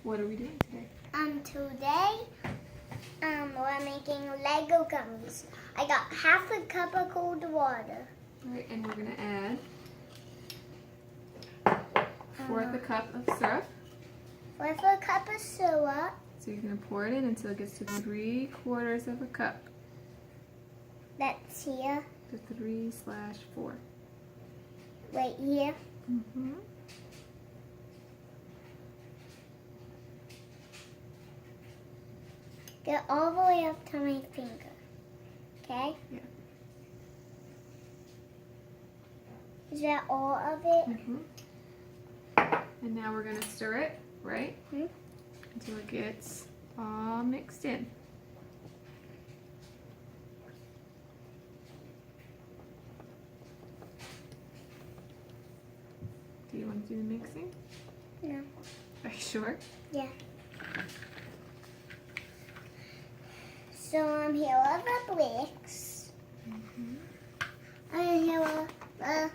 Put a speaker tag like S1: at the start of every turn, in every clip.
S1: What are we doing today?
S2: Today, we're making Lego gummies. I got half a cup of cold water.
S1: All right, and we're gonna add fourth a cup of syrup.
S2: With a cup of syrup.
S1: So you're gonna pour it in until it gets to 3/4 of a cup.
S2: That's here,
S1: To 3/4.
S2: right here.
S1: Mm-hmm.
S2: Get all the way up to my finger. Okay?
S1: Yeah.
S2: Is that all of it?
S1: Mm-hmm. And now we're gonna stir it, right?
S2: Hmm?
S1: Until it gets all mixed in. Do you want to do the mixing?
S2: No.
S1: Are you sure?
S2: Yeah. So here are the bricks.
S1: Mm-hmm.
S2: And here are the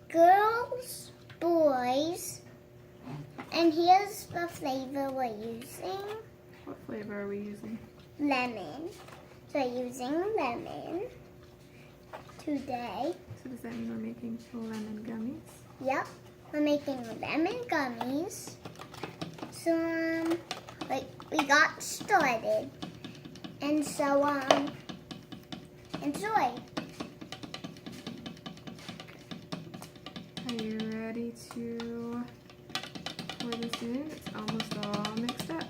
S2: girls, boys, and here's the flavor we're using.
S1: What flavor are we using?
S2: Lemon. So we're using lemon today.
S1: So does that mean we're making lemon gummies?
S2: Yep, we're making lemon gummies. So we got started, and so enjoy.
S1: Are you ready to pour this in? It's almost all mixed up.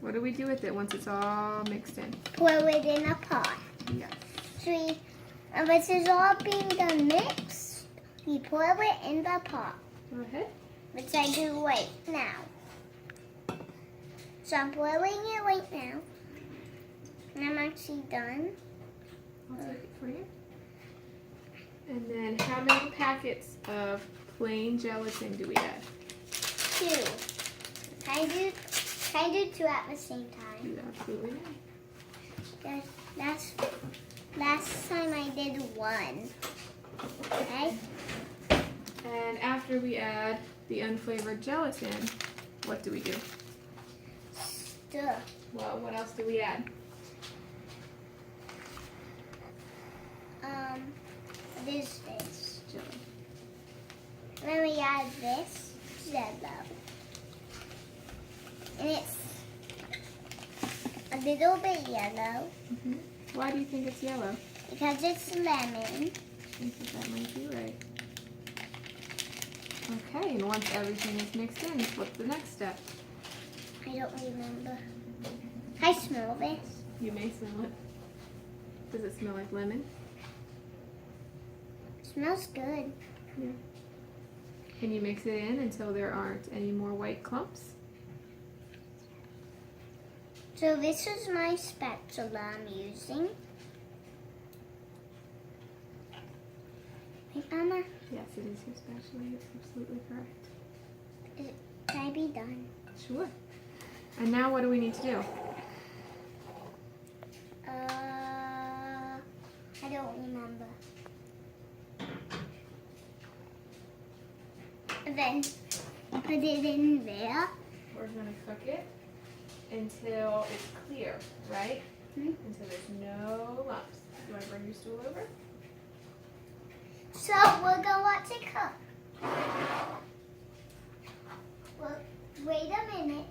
S1: What do we do with it once it's all mixed in?
S2: Pour it in a pot.
S1: Yes.
S2: And this is all being done mixed. We pour it in the pot,
S1: Go ahead.
S2: which I do right now. So I'm pouring it right now, and I'm actually done.
S1: I'll take it for you. And then how many packets of plain gelatin do we add?
S2: 2. Can I do 2 at the same time?
S1: You absolutely may.
S2: Last time I did 1. Okay?
S1: And after we add the unflavored gelatin, what do we do?
S2: Stir.
S1: Well, what else do we add?
S2: This.
S1: Jelly.
S2: Then we add this Jello. And it's a little bit yellow
S1: Mm-hmm. Why do you think it's yellow?
S2: because it's lemon.
S1: I think that might be right. Okay, and once everything is mixed in, what's the next step?
S2: I don't remember. I smell this.
S1: You may smell it. Does it smell like lemon?
S2: Smells good.
S1: Yeah. Can you mix it in until there aren't any more white clumps?
S2: So this is my spatula I'm using. Hey, Mama,
S1: Yes, it is your spatula. You're absolutely correct.
S2: can I be done?
S1: Sure. And now what do we need to do?
S2: I don't remember. And then put it in there.
S1: We're going to cook it until it's clear, right?
S2: Hmm?
S1: Until there's no lumps. Do you want to bring your stool over?
S2: So we're gonna watch it cook. Well, wait a minute.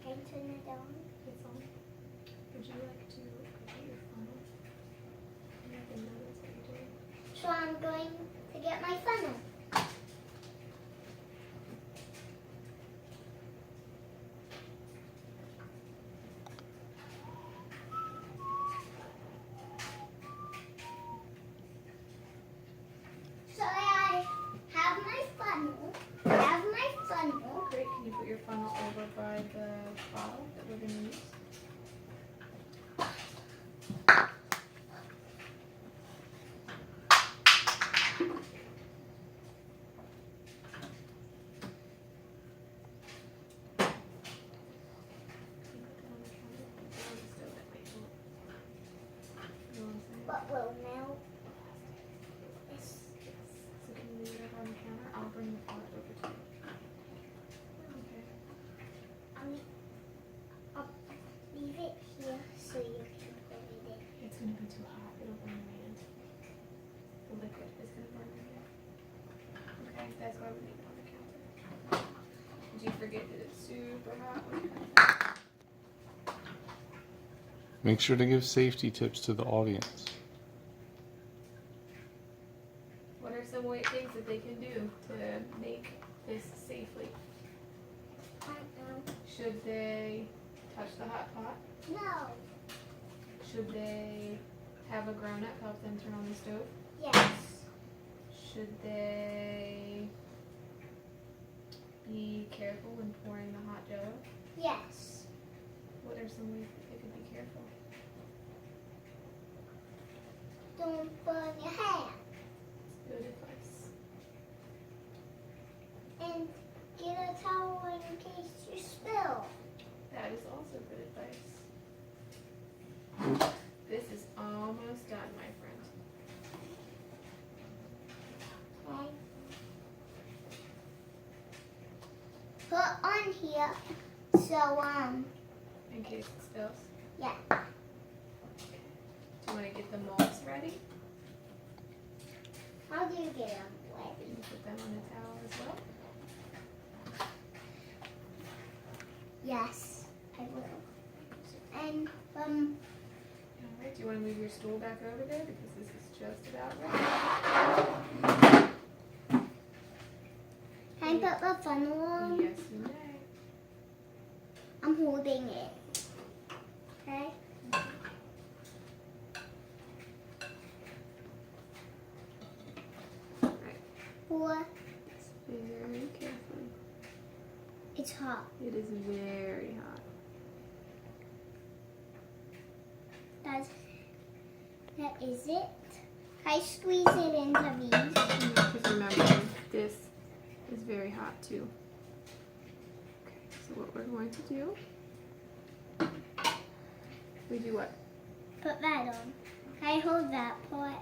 S2: Can I turn it on?
S1: It's on. Would you like to get your funnel? You have the notes that you're doing.
S2: So I'm going to get my funnel. So I have my funnel.
S1: Great. Can you put your funnel over by the bottle that we're going to use? that's why we leave it on the counter. Did you forget that it's super hot when it comes out?
S3: Make sure to give safety tips to the audience.
S1: What are some things that they can do to make this safely? Should they touch the hot pot?
S2: No.
S1: Should they have a grown-up help them turn on the stove?
S2: Yes.
S1: Should they be careful when pouring the hot jello?
S2: Yes.
S1: What are some ways that they could be careful?
S2: Don't burn your hand.
S1: Good advice.
S2: And get a towel in case you spill.
S1: That is also good advice. This is almost done, my friend.
S2: Okay. Put on here. So,
S1: In case it spills.
S2: yeah.
S1: Do you want to get the molds ready?
S2: How do you get them
S1: You
S2: ready?
S1: can put them on a towel as well.
S2: Yes, I will. And,
S1: Alright, do you want to move your stool back over there because this is just about ready?
S2: can I put the funnel on?
S1: Yes, you may.
S2: I'm holding it. Okay?
S1: Alright,
S2: Pour.
S1: very carefully.
S2: It's hot.
S1: It is very hot.
S2: That is it. I squeeze it into these.
S1: Because remember, this is very hot too. Okay, so what we're going to do, we do what?
S2: Put that on. I hold that part.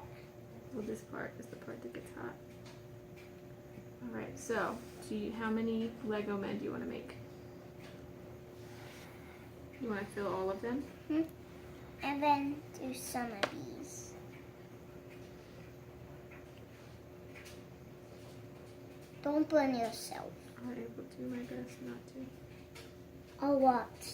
S1: Well, this part is the part that gets hot. Alright, so how many Lego men do you want to make? You want to fill all of them?
S2: And then do some of these. Don't burn yourself.
S1: I will do my best not to.
S2: Or what?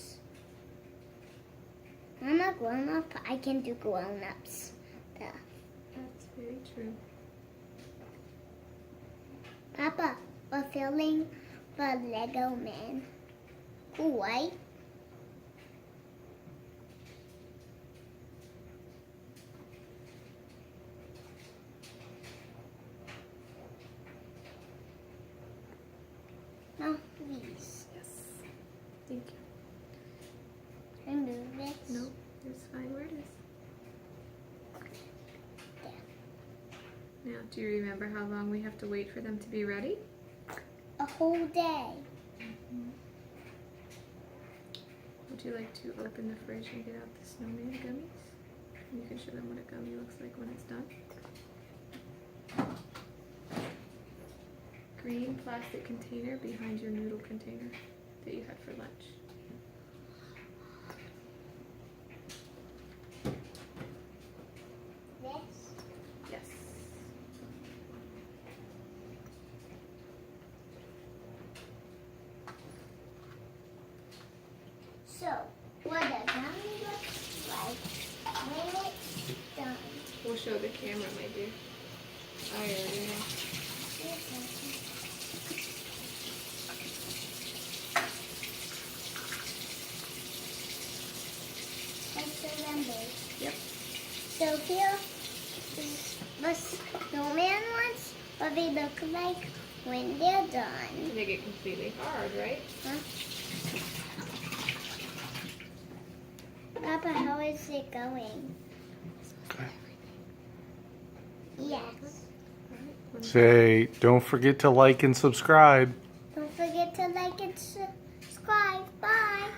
S2: I'm a grown up. I can do grown ups.
S1: That's very true.
S2: Papa, we're filling the Lego man. Cool, right? Now these.
S1: Yes. Thank you.
S2: Remove this.
S1: No, it's fine where it is. Now, do you remember how long we have to wait for them to be ready?
S2: A whole day.
S1: Would you like to open the fridge and get out the snowman gummies? You can show them what a gummy looks like when it's done. Green plastic container behind your noodle container that you had for lunch.
S2: This.
S1: Yes.
S2: So, what a gummy looks like when it's done.
S1: We'll show the camera, my dear. I already know.
S2: Just remember.
S1: Yep.
S2: So here is the snowman ones, what they look like when they're done.
S1: They get completely hard, right?
S2: Huh? Papa, how is it going?
S3: Okay.
S2: Yes.
S3: Say, don't forget to like and subscribe.
S2: Don't forget to like and subscribe. Bye.